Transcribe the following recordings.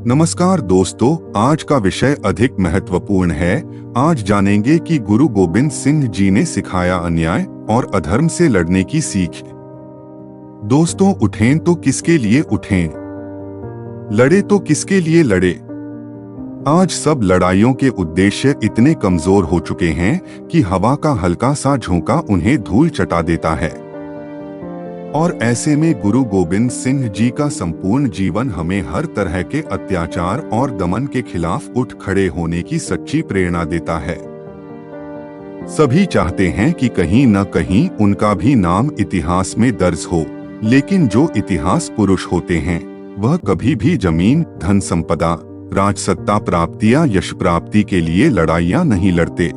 नमस्कार दोस्तों, आज का विषय अधिक महत्वपूर्ण है। आज जानेंगे कि गुरु गोबिंद सिंह जी ने सिखाया अन्याय और अधर्म से लड़ने की सीख। दोस्तों, उठें तो किसके लिए उठें, लड़े तो किसके लिए लड़े। आज सब लड़ाइयों के उद्देश्य इतने कमजोर हो चुके हैं कि हवा का हल्का सा झोंका उन्हें धूल चटा देता है। और ऐसे में गुरु गोबिंद सिंह जी का संपूर्ण जीवन हमें हर तरह के अत्याचार और दमन के खिलाफ उठ खड़े होने की सच्ची प्रेरणा देता है। सभी चाहते हैं कि कहीं न कहीं उनका भी नाम इतिहास में दर्ज हो, लेकिन जो इतिहास पुरुष होते हैं वह कभी भी जमीन, धन संपदा, राजसत्ता प्राप्ति या यश प्राप्ति के लिए लड़ाइयां नहीं लड़ते।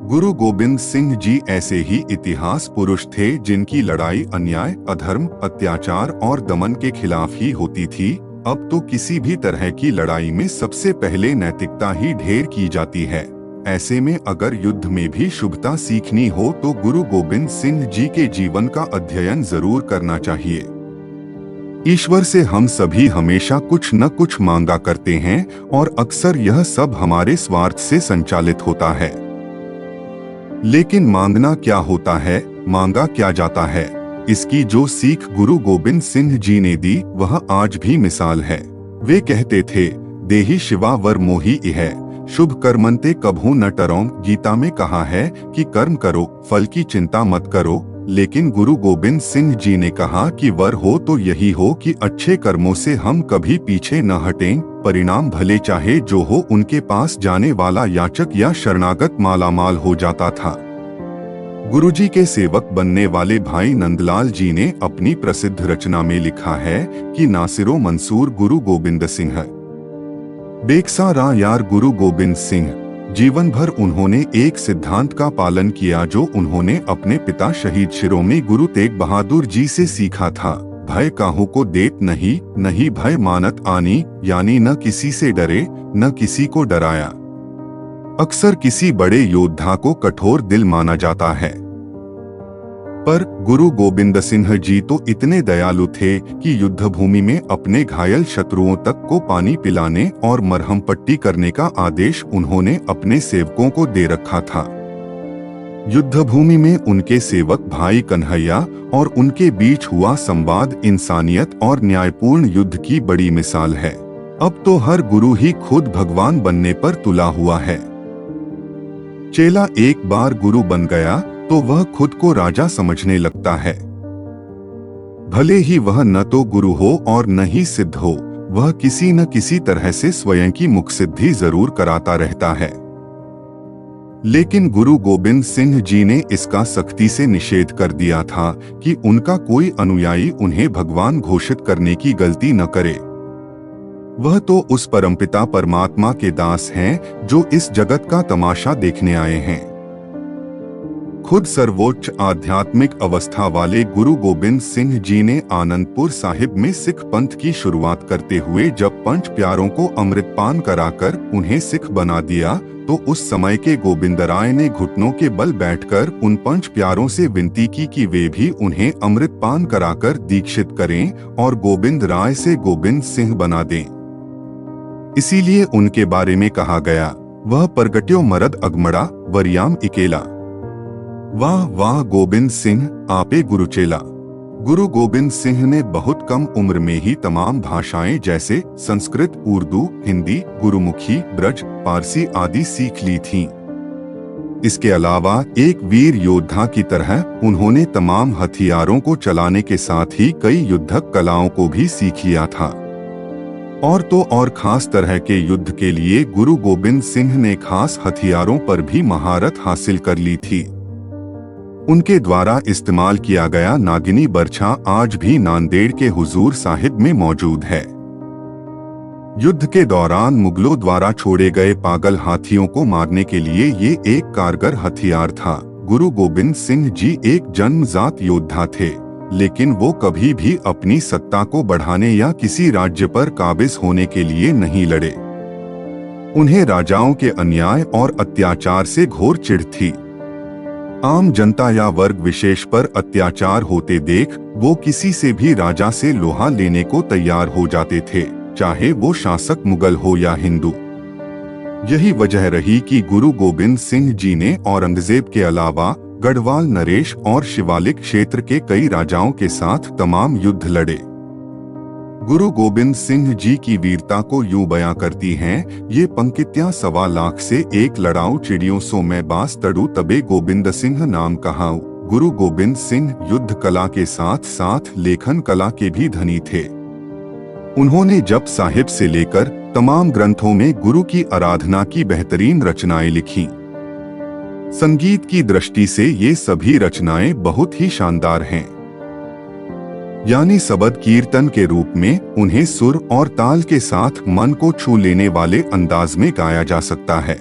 गुरु गोबिंद सिंह जी ऐसे ही इतिहास पुरुष थे जिनकी लड़ाई अन्याय, अधर्म, अत्याचार और दमन के खिलाफ ही होती थी। अब तो किसी भी तरह की लड़ाई में सबसे पहले नैतिकता ही ढेर की जाती है। ऐसे में अगर युद्ध में भी शुभता सीखनी हो तो गुरु गोबिंद सिंह जी के जीवन का अध्ययन जरूर करना चाहिए। ईश्वर से हम सभी हमेशा कुछ न कुछ मांगा करते हैं और अक्सर यह सब हमारे स्वार्थ से संचालित होता है। लेकिन मांगना क्या होता है, मांगा क्या जाता है, इसकी जो सीख गुरु गोबिंद सिंह जी ने दी वह आज भी मिसाल है। वे कहते थे, देहि शिवा वर मोहि इह, शुभ कर्मन्ते कभू न टरौं। गीता में कहा है कि कर्म करो, फल की चिंता मत करो, लेकिन गुरु गोबिंद सिंह जी ने कहा कि वर हो तो यही हो कि अच्छे कर्मों से हम कभी पीछे न हटें, परिणाम भले चाहे जो हो। उनके पास जाने वाला याचक या शरणागत मालामाल हो जाता था। गुरुजी के सेवक बनने वाले भाई नंदलाल जी ने अपनी प्रसिद्ध रचना में लिखा है कि नासिरो मंसूर गुरु गोबिंद सिंह बेकसा रा यार गुरु गोबिंद सिंह। जीवन भर उन्होंने एक सिद्धांत का पालन किया जो उन्होंने अपने पिता शहीद शिरोमणि गुरु तेग बहादुर जी से सीखा था। भय काहू को देत नहीं, नहीं भय मानत आनी, यानी न किसी से डरे न किसी को डराया। अक्सर किसी बड़े योद्धा को कठोर दिल माना जाता है, पर गुरु गोबिंद सिंह जी तो इतने दयालु थे कि युद्ध भूमि में अपने घायल शत्रुओं तक को पानी पिलाने और मरहम पट्टी करने का आदेश उन्होंने अपने सेवकों को दे रखा था। युद्ध भूमि में उनके सेवक भाई कन्हैया और उनके बीच हुआ संवाद इंसानियत और न्यायपूर्ण युद्ध की बड़ी मिसाल है। अब तो हर गुरु ही खुद भगवान बनने पर तुला हुआ है। चेला एक बार गुरु बन गया तो वह खुद को राजा समझने लगता है। भले ही वह न तो गुरु हो और न ही सिद्ध हो, वह किसी न किसी तरह से स्वयं की मुखसिद्धि जरूर कराता रहता है। लेकिन गुरु गोबिंद सिंह जी ने इसका सख्ती से निषेध कर दिया था कि उनका कोई अनुयायी उन्हें भगवान घोषित करने की गलती न करे। वह तो उस परमपिता परमात्मा के दास हैं जो इस जगत का तमाशा देखने आए हैं। खुद सर्वोच्च आध्यात्मिक अवस्था वाले गुरु गोबिंद सिंह जी ने आनंदपुर साहिब में सिख पंथ की शुरुआत करते हुए जब पंच प्यारों को अमृतपान कराकर उन्हें सिख बना दिया तो उस समय के गोविंद राय ने घुटनों के बल बैठकर उन पंच प्यारों से विनती की कि वे भी उन्हें अमृतपान कराकर दीक्षित करें और गोविंद राय से गोबिंद सिंह बना दें। इसीलिए उनके बारे में कहा गया, वह परगट्यो मरद अगमड़ा वरियाम इकेला। वाह वाह गोबिंद सिंह आपे गुरुचेला। गुरु गोबिंद सिंह ने बहुत कम उम्र में ही तमाम भाषाएं जैसे संस्कृत, उर्दू, हिंदी, गुरुमुखी, ब्रज, पारसी आदि सीख ली थीं। इसके अलावा एक वीर योद्धा की तरह उन्होंने तमाम हथियारों को चलाने के साथ ही कई युद्धक कलाओं को भी सीख लिया था। और तो और खास तरह के युद्ध के लिए गुरु गोबिंद सिंह ने खास हथियारों पर भी महारत हासिल कर ली थी। उनके द्वारा इस्तेमाल किया गया नागिनी बर्छा आज भी नांदेड़ के हुजूर साहिब में मौजूद है। युद्ध के दौरान मुगलों द्वारा छोड़े गए पागल हाथियों को मारने के लिए ये एक कारगर हथियार था। गुरु गोबिंद सिंह जी एक जन्मजात योद्धा थे, लेकिन वो कभी भी अपनी सत्ता को बढ़ाने या किसी राज्य पर काबिज होने के लिए नहीं लड़े। उन्हें राजाओं के अन्याय और अत्याचार से घोर चिढ़ थी। आम जनता या वर्ग विशेष पर अत्याचार होते देख वो किसी से भी राजा से लोहा लेने को तैयार हो जाते थे। चाहे वो शासक मुगल हो या हिंदू। यही वजह रही कि गुरु गोबिंद सिंह जी ने औरंगजेब के अलावा गढ़वाल, नरेश और शिवालिक क्षेत्र के कई राजाओं के साथ तमाम युद्ध लड़े। गुरु गोबिंद सिंह जी की वीरता को यूं बयां करती हैं, ये पंक्तियां 1.25 लाख से एक लड़ाऊ चिड़ियों सो मैं बास तड़ू तबे गोबिंद सिंह नाम कहाऊं। गुरु गोबिंद सिंह युद्ध कला के साथ साथ लेखन कला के भी धनी थे। उन्होंने जप साहिब से लेकर तमाम ग्रंथों में गुरु की आराधना की बेहतरीन रचनाएं लिखी। संगीत की दृष्टि से ये सभी रचनाएं बहुत ही शानदार हैं। यानी सबद कीर्तन के रूप में उन्हें सुर और ताल के साथ मन को छू लेने वाले अंदाज में गाया जा सकता है।